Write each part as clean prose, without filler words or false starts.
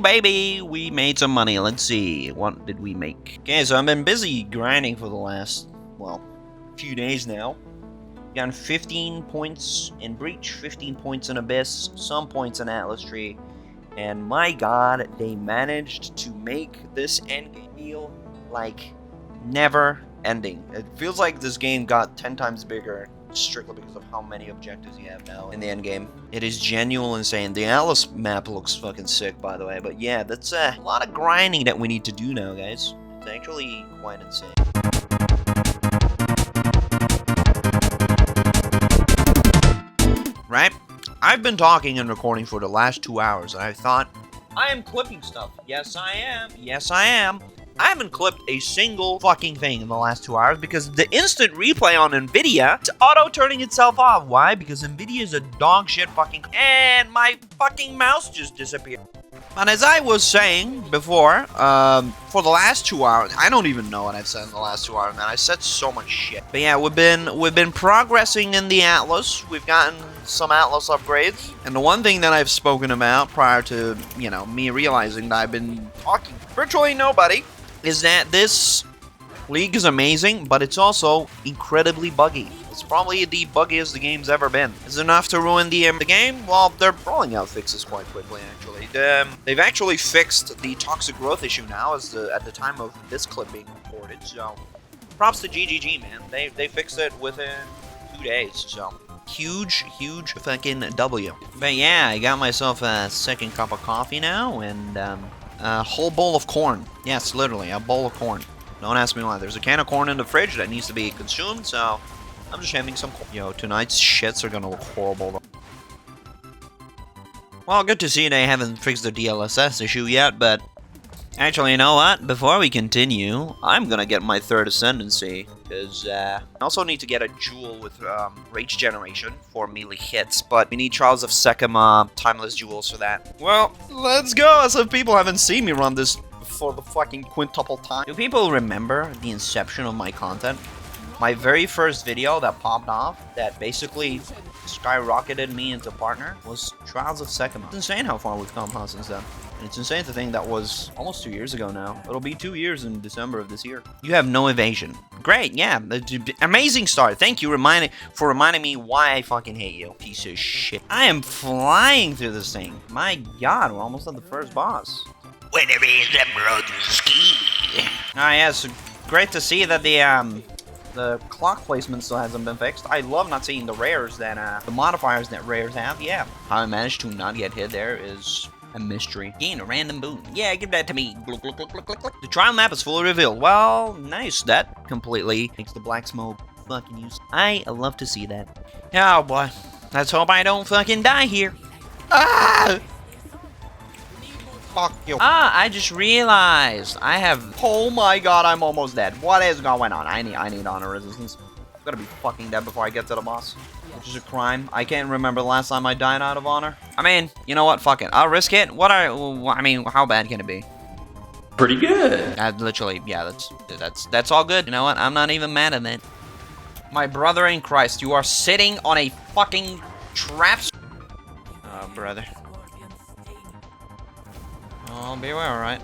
baby! We made some money. Let's see. What did we make? Okay, so I've been busy grinding for the last, well, few days now. Gotten 15 points in Breach, 15 points in Abyss, some points in Atlas Tree. And my god, they managed to make this endgame deal, like, never ending. It feels like this game got 10 times bigger strictly because of how many objectives you have now in the end game. It is genuinely insane. The Atlas map looks fucking sick, by the way, but yeah, that's a lot of grinding that we need to do now, guys. It's actually quite insane. Right? I've been talking and recording for the last 2 hours, and I thought, I am clipping stuff. Yes, I am. Yes, I am. I haven't clipped a single fucking thing in the last 2 hours because the instant replay on NVIDIA, it's auto-turning itself off. Why? Because NVIDIA is a dog shit fucking... And my fucking mouse just disappeared. And as I was saying before, for the last 2 hours, I don't even know what I've said in the last 2 hours, man. I said so much shit. But yeah, we've been progressing in the Atlas. We've gotten some Atlas upgrades. And the one thing that I've spoken about prior to, you know, me realizing that I've been talking to virtually nobody is that this league is amazing, but it's also incredibly buggy. It's probably the buggiest the game's ever been. Is it enough to ruin the game? Well, they're rolling out fixes quite quickly, actually. They've actually fixed the toxic growth issue now at the time of this clip being recorded, so props to GGG, man. They fixed it within 2 days, so huge fucking W. But yeah, I got myself a second cup of coffee now, and a whole bowl of corn. Yes, literally, a bowl of corn. Don't ask me why. There's a can of corn in the fridge that needs to be consumed, so I'm just having some corn. Yo, tonight's shits are gonna look horrible. Well, good to see they haven't fixed the DLSS issue yet, but actually, you know what? Before we continue, I'm gonna get my third ascendancy, because I also need to get a jewel with rage generation for melee hits, but we need Trials of Sekima timeless jewels for that. Well, let's go, as if people haven't seen me run this for the fucking quintuple time. Do people remember the inception of my content? My very first video that popped off, that basically skyrocketed me into partner, was Trials of Sekima. It's insane how far we've come since then. And it's insane to think that was almost 2 years ago now. It'll be 2 years in December of this year. You have no evasion. Great, yeah. Amazing start. Thank you for reminding me why I fucking hate you. Piece of shit. I am flying through this thing. My god, we're almost at the first boss. Whenever the Brodsky. Ah, yes. Great to see that the clock placement still hasn't been fixed. I love not seeing the rares that, the modifiers that rares have. Yeah. How I managed to not get hit there is a mystery. Gain a random boon. Yeah, give that to me. Gluck, gluck, gluck, gluck, gluck, gluck. The trial map is fully revealed. Well, nice. That completely makes the black smoke fucking use. I love to see that. Oh boy. Let's hope I don't fucking die here. Ah! Fuck you. Ah, I just realized I have... Oh my god, I'm almost dead. What is going on? I need honor resistance. I'm gonna be fucking dead before I get to the boss. Which is a crime. I can't remember the last time I died out of honor. I mean, you know what? Fuck it. I'll risk it. I mean, how bad can it be? Pretty good. Literally, yeah, that's all good. You know what? I'm not even mad at it. My brother in Christ, you are sitting on a fucking trap. Oh, brother. Oh, be aware, alright.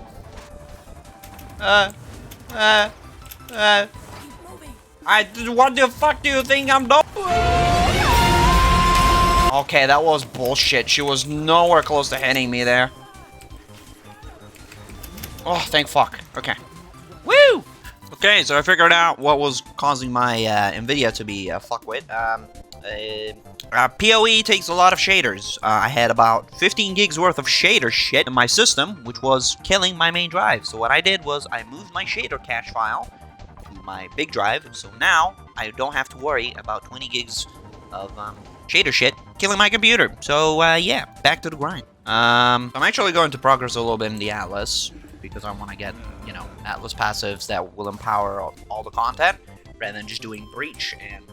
What the fuck do you think I'm doing? Okay, that was bullshit. She was nowhere close to hitting me there. Oh, thank fuck. Okay. Woo! Okay, so I figured out what was causing my NVIDIA to be fuckwit. PoE takes a lot of shaders. I had about 15 gigs worth of shader shit in my system, which was killing my main drive. So what I did was I moved my shader cache file to my big drive. So now I don't have to worry about 20 gigs of shader shit killing my computer. So yeah, back to the grind. I'm actually going to progress a little bit in the Atlas because I want to get, you know, Atlas passives that will empower all the content rather than just doing Breach. And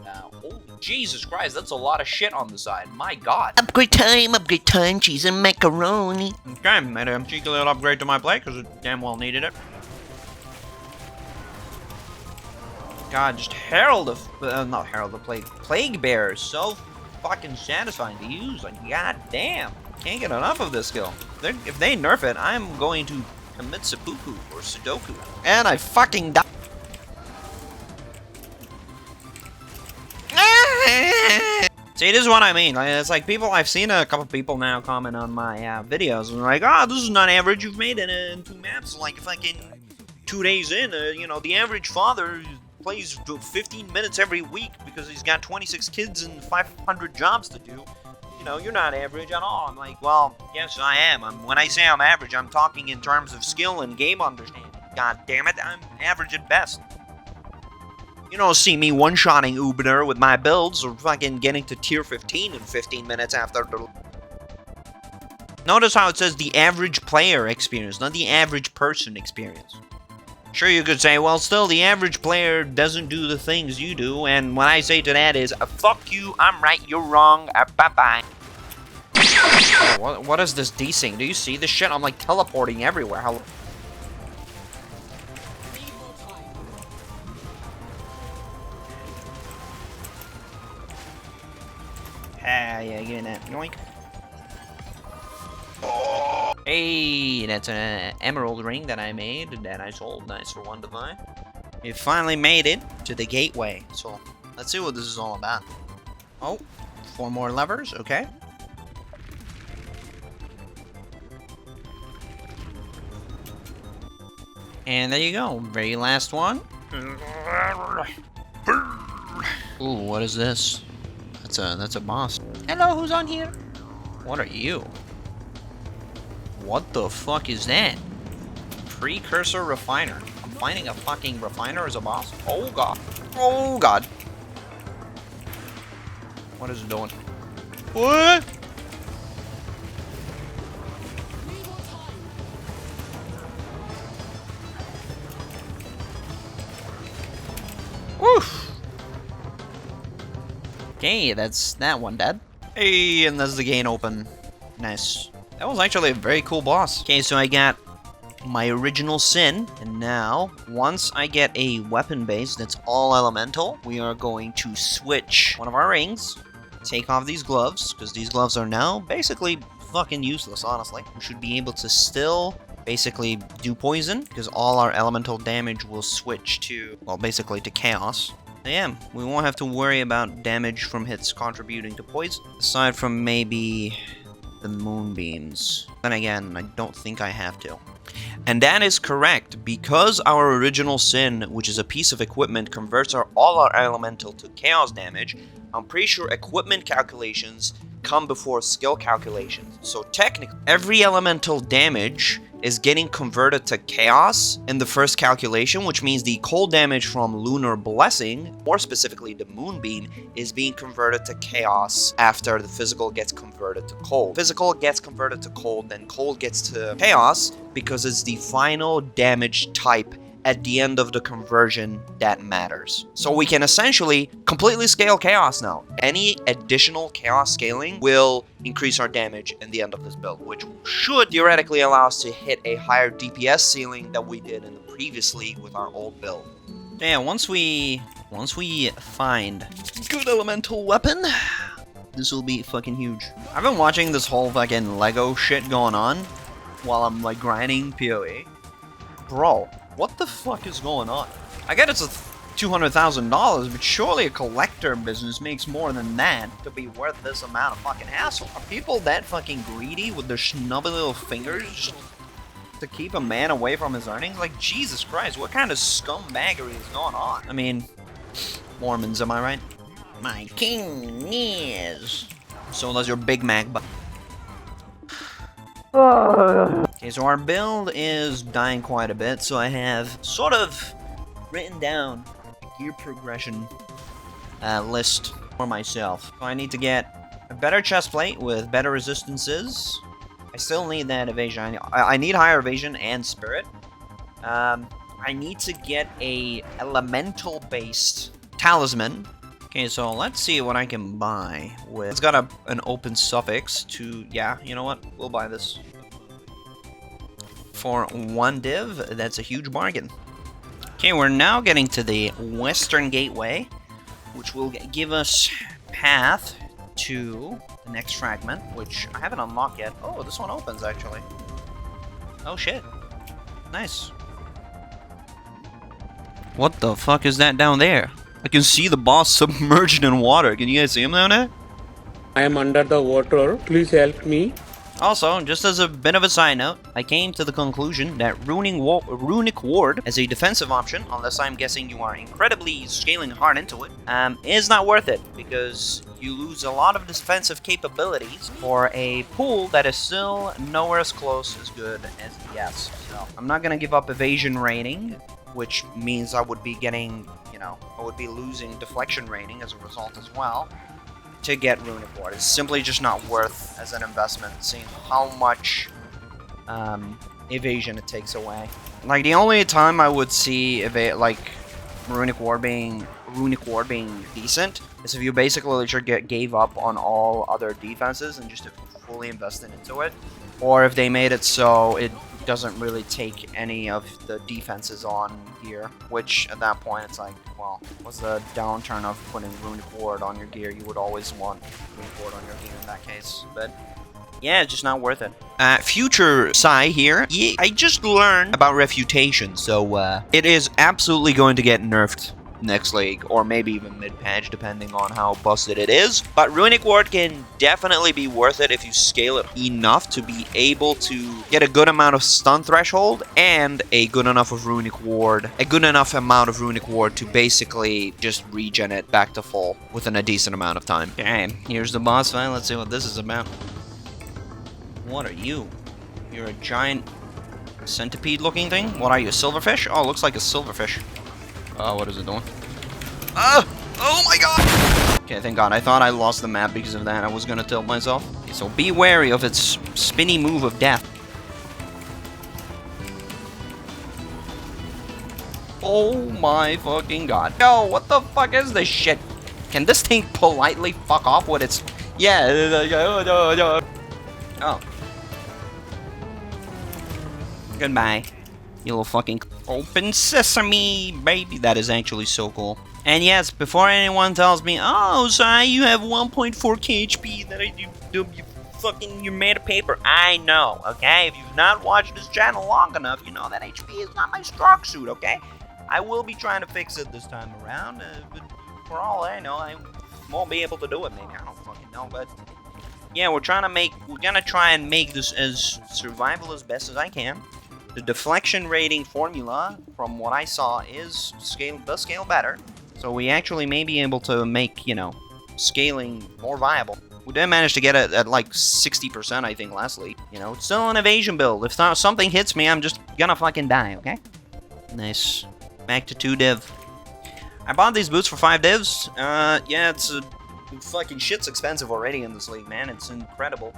oh Jesus Christ, that's a lot of shit on the side. My god. Upgrade time, cheese and macaroni. Okay, made a cheeky little upgrade to my plate because it damn well needed it. God, just Herald of not Herald of Plague Bearer is so fucking satisfying to use. Like, god damn. Can't get enough of this skill. If they nerf it, I'm going to commit seppuku or sudoku. And I fucking die. See, this is what I mean. Like, it's like I've seen a couple people now comment on my videos and like, oh, this is not average. You've made it in 2 maps like fucking 2 days in. You know, the average father plays 15 minutes every week because he's got 26 kids and 500 jobs to do. You know, you're not average at all. I'm like, well, yes, I am. When I say I'm average, I'm talking in terms of skill and game understanding. God damn it, I'm average at best. You don't see me one-shotting Ubener with my builds or fucking getting to tier 15 in 15 minutes after the... Notice how it says the average player experience, not the average person experience. Sure, you could say, well, still, the average player doesn't do the things you do, and what I say to that is, fuck you, I'm right, you're wrong, bye-bye. Oh, what is this desync? Do you see this shit? I'm, like, teleporting everywhere. How... Ah, yeah, give me that. Yoink. Hey, that's an emerald ring that I made that I sold. Nice for 1 to 5. We finally made it to the gateway. So, let's see what this is all about. Oh, 4 more levers. Okay. And there you go. Very last one. Ooh, what is this? That's a boss. Hello, who's on here? What are you? What the fuck is that? Precursor refiner. I'm finding a fucking refiner as a boss. Oh god. Oh god. What is it doing? What? Woof. Okay, that's that one dead. Hey, and there's the gate open. Nice. That was actually a very cool boss. Okay, so I got my original sin, and now, once I get a weapon base that's all elemental, we are going to switch one of our rings, take off these gloves, because these gloves are now basically fucking useless, honestly. We should be able to still basically do poison, because all our elemental damage will switch to, well, basically to chaos. Yeah, we won't have to worry about damage from hits contributing to poison, aside from maybe the moonbeams. Then again, I don't think I have to. And that is correct, because our original sin, which is a piece of equipment, converts all our elemental to chaos damage. I'm pretty sure equipment calculations come before skill calculations. So technically, every elemental damage is getting converted to chaos in the first calculation, which means the cold damage from Lunar Blessing, more specifically the Moonbeam, is being converted to chaos after the physical gets converted to cold. Physical gets converted to cold, then cold gets to chaos, because it's the final damage type at the end of the conversion that matters. So we can essentially completely scale chaos now. Any additional chaos scaling will increase our damage in the end of this build, which should theoretically allow us to hit a higher DPS ceiling than we did in the previous league with our old build. Yeah, once we find good elemental weapon, this will be fucking huge. I've been watching this whole fucking Lego shit going on while I'm like grinding PoE. Bro, what the fuck is going on? I get it's a $200,000, but surely a collector business makes more than that to be worth this amount of fucking hassle. Are people that fucking greedy with their snubby little fingers just to keep a man away from his earnings? Like, Jesus Christ, what kind of scumbaggery is going on? I mean, Mormons, am I right? My king is. So does your Big Mac, but. Okay, so our build is dying quite a bit, so I have sort of written down a gear progression list for myself. So I need to get a better chest plate with better resistances. I still need that evasion. I need higher evasion and spirit. I need to get a elemental-based talisman. Okay, so let's see what I can buy with... It's got an open suffix to... Yeah, you know what? We'll buy this. For 1 div, that's a huge bargain. Okay, we're now getting to the Western Gateway, which will give us path to the next fragment, which I haven't unlocked yet. Oh, this one opens, actually. Oh, shit. Nice. What the fuck is that down there? I can see the boss submerged in water. Can you guys see him down there? I am under the water. Please help me. Also, just as a bit of a side note, I came to the conclusion that Runic Ward as a defensive option, unless I'm guessing you are incredibly scaling hard into it, is not worth it, because you lose a lot of defensive capabilities for a pool that is still nowhere as close as good as DS. So, I'm not gonna give up evasion rating, which means I would be getting, you know, I would be losing deflection rating as a result as well. To get Runic Ward. It's simply just not worth as an investment, seeing how much evasion it takes away. Like, the only time I would see Runic Ward being decent is if you basically just gave up on all other defenses and just fully invested into it, or if they made it so it doesn't really take any of the defenses on gear, which at that point it's like, well, what's the downturn of putting Runic Ward on your gear? You would always want Runic Ward on your gear in that case, but yeah, it's just not worth it. Future Psy here, I just learned about Refutation, so it is absolutely going to get nerfed next league, or maybe even mid-patch, depending on how busted it is. But Runic Ward can definitely be worth it if you scale it enough to be able to get a good amount of stun threshold and a good enough amount of Runic Ward to basically just regen it back to full within a decent amount of time. Okay, here's the boss fight. Let's see what this is about. What are you? You're a giant centipede-looking thing? What are you, a silverfish? Oh, looks like a silverfish. What is it doing? Oh my god! Okay, thank god. I thought I lost the map because of that. I was gonna tilt myself. Okay, so be wary of its spinny move of death. Oh my fucking god. Yo, what the fuck is this shit? Can this thing politely fuck off with its... Yeah. Oh. Goodbye. You little fucking open sesame, baby. That is actually so cool. And yes, before anyone tells me, oh, Sai, you have 1.4k HP, that you're made of paper. I know, okay? If you've not watched this channel long enough, you know that HP is not my strong suit, okay? I will be trying to fix it this time around, but for all I know, I won't be able to do it, maybe. I don't fucking know, but yeah, we're gonna try and make this as survival as best as I can. The deflection rating formula, from what I saw, does scale better. So we actually may be able to make, you know, scaling more viable. We did manage to get it at like 60%, I think, last league. You know, it's still an evasion build. If something hits me, I'm just gonna fucking die, okay? Nice. Back to 2 div. I bought these boots for 5 divs. Yeah, it's fucking shit's expensive already in this league, man. It's incredible.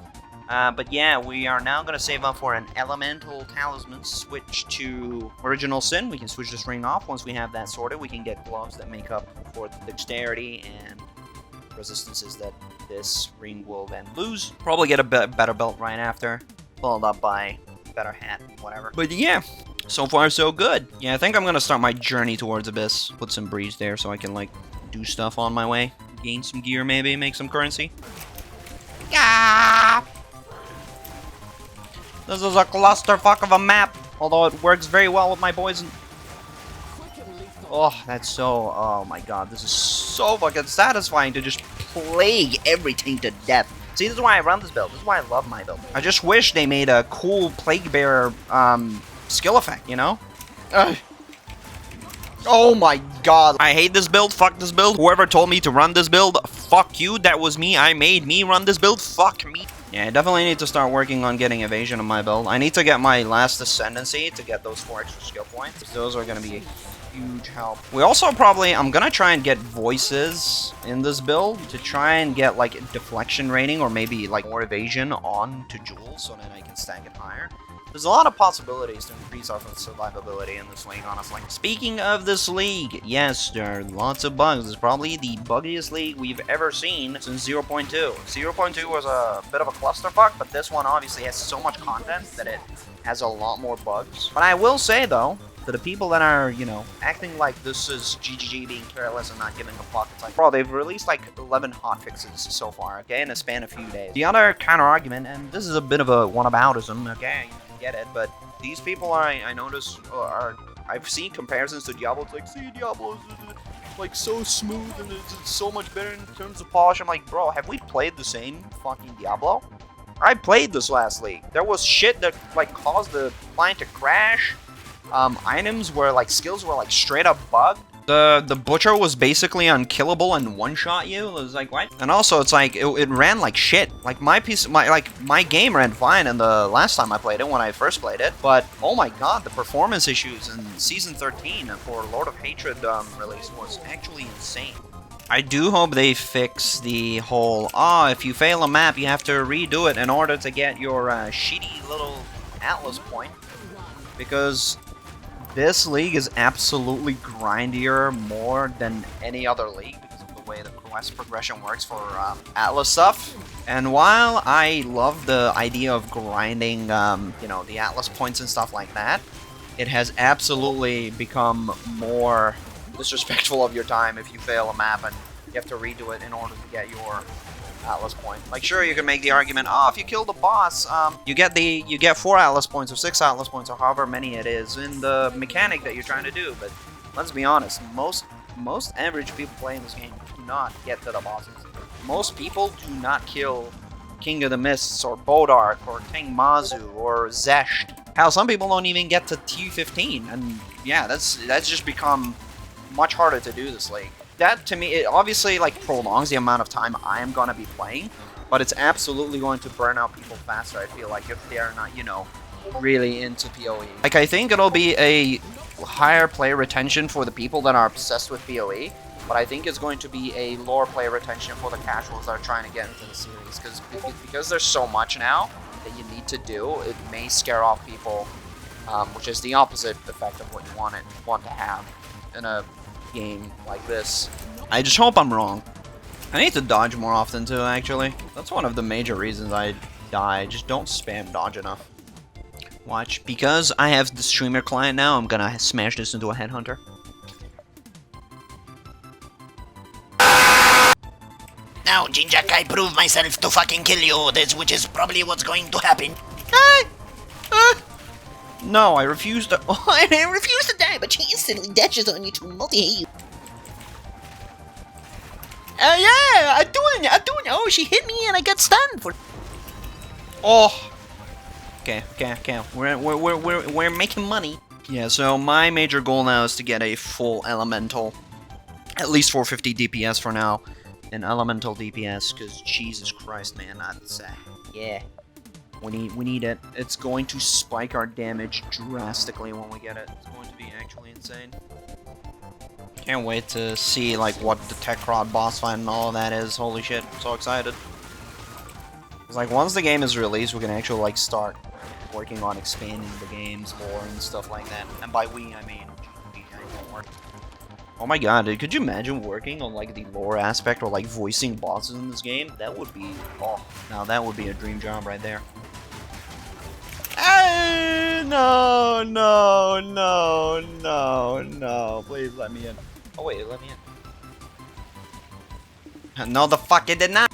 But yeah, we are now going to save up for an elemental talisman, switch to original sin. We can switch this ring off. Once we have that sorted, we can get gloves that make up for the dexterity and resistances that this ring will then lose. Probably get a better belt right after, followed up by better hat, whatever. But yeah, so far so good. Yeah, I think I'm going to start my journey towards Abyss. Put some breeze there so I can, like, do stuff on my way. Gain some gear, maybe, make some currency. Yeah. This is a clusterfuck of a map, although it works very well with my boys. Oh, that's so... Oh my god, this is so fucking satisfying to just plague everything to death. See, this is why I run this build. This is why I love my build. I just wish they made a cool Plague Bearer skill effect, you know? Oh my god. I hate this build. Fuck this build. Whoever told me to run this build, fuck you. That was me. I made me run this build. Fuck me. Yeah, I definitely need to start working on getting evasion on my build. I need to get my last ascendancy to get those 4 extra skill points. Those are going to be a huge help. We also probably... I'm going to try and get voices in this build to try and get, like, deflection rating or maybe, like, more evasion on to jewels so that I can stack it higher. There's a lot of possibilities to increase our survivability in this league, honestly. Speaking of this league, yes, there are lots of bugs. It's probably the buggiest league we've ever seen since 0.2. 0.2 was a bit of a clusterfuck, but this one obviously has so much content that it has a lot more bugs. But I will say, though, to the people that are, you know, acting like this is GGG being careless and not giving a fuck, it's like, bro, they've released like 11 hotfixes so far, okay, in a span of a few days. The other counter argument, and this is a bit of a whataboutism, okay, I get it, but these people are, I notice, I've seen comparisons to Diablo. It's like, see, Diablo is like so smooth and it's so much better in terms of polish. I'm like, bro, have we played the same fucking Diablo? I played this last league. There was shit that like caused the client to crash. Items were like, skills were like straight up bugged. The butcher was basically unkillable and one-shot you. It was like, what? And also, it's like, it ran like shit. Like, my game ran fine in the last time I played it, when I first played it. But, oh my god, the performance issues in Season 13 for Lord of Hatred release was actually insane. I do hope they fix the whole, if you fail a map, you have to redo it in order to get your shitty little Atlas point. Because this league is absolutely grindier more than any other league because of the way the quest progression works for Atlas stuff. And while I love the idea of grinding, you know, the Atlas points and stuff like that, it has absolutely become more disrespectful of your time if you fail a map and you have to redo it in order to get your Atlas point. Like, sure, you can make the argument, if you kill the boss, you get 4 Atlas points or 6 Atlas points or however many it is in the mechanic that you're trying to do. But let's be honest, most average people playing this game do not get to the bosses. Most people do not kill King of the Mists or Bodark or King Mazu or Zesht. Hell, some people don't even get to T15, and yeah, that's just become much harder to do this league. That, to me, it obviously, like, prolongs the amount of time I am gonna be playing, but it's absolutely going to burn out people faster, I feel like, if they are not, you know, really into PoE. Like, I think it'll be a higher player retention for the people that are obsessed with PoE, but I think it's going to be a lower player retention for the casuals that are trying to get into the series, because there's so much now that you need to do, it may scare off people, which is the opposite effect of what you want to have in a game like this. I just hope I'm wrong. I need to dodge more often too, actually. That's one of the major reasons I die. Just don't spam dodge enough. Watch. Because I have the streamer client now, I'm gonna smash this into a headhunter. Now, Jinjak, I prove myself to fucking kill you, which is probably what's going to happen. No, I refuse to. I refuse to die, but she instantly dashes on you to multi-hit you. Yeah, I'm doing it. Oh, she hit me and I got stunned for. Oh. Okay. We're making money. Yeah. So my major goal now is to get a full elemental, at least 450 DPS for now, an elemental DPS. Because Jesus Christ, man, that's yeah. We need it. It's going to spike our damage drastically when we get it. It's going to be actually insane. Can't wait to see like what the Tech Rod boss fight and all of that is. Holy shit, I'm so excited. It's like once the game is released, we can actually like start working on expanding the game's lore and stuff like that. And by we, I mean more. Oh my god, dude, could you imagine working on like the lore aspect or like voicing bosses in this game? That would be, now that would be a dream job right there. No, please let me in. Oh wait, let me in. No, the fuck it did not.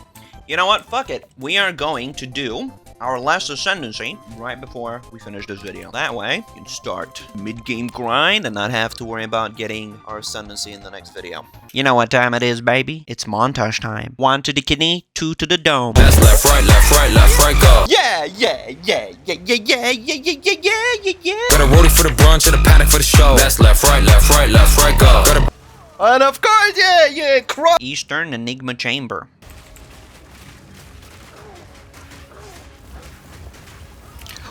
You know what? Fuck it. We are going to do our last ascendancy right before we finish this video. That way, we can start mid-game grind and not have to worry about getting our ascendancy in the next video. You know what time it is, baby? It's montage time. 1 to the kidney, 2 to the dome. That's left, right, go. Yeah. Got a rollie for the brunch and a panic for the show. That's left, right, go. Got a and of course, yeah, Eastern Enigma Chamber.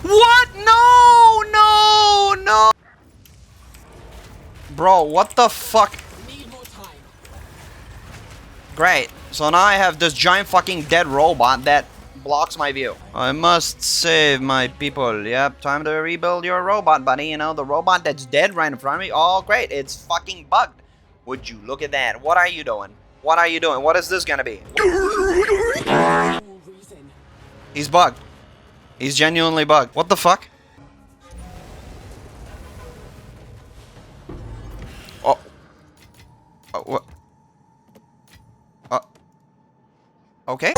What? No! Bro, what the fuck? Great. So now I have this giant fucking dead robot that blocks my view. I must save my people. Yep, time to rebuild your robot, buddy. You know, the robot that's dead right in front of me. Oh, great. It's fucking bugged. Would you look at that? What are you doing? What is this gonna be? He's bugged. He's genuinely bugged. What the fuck? What? Okay.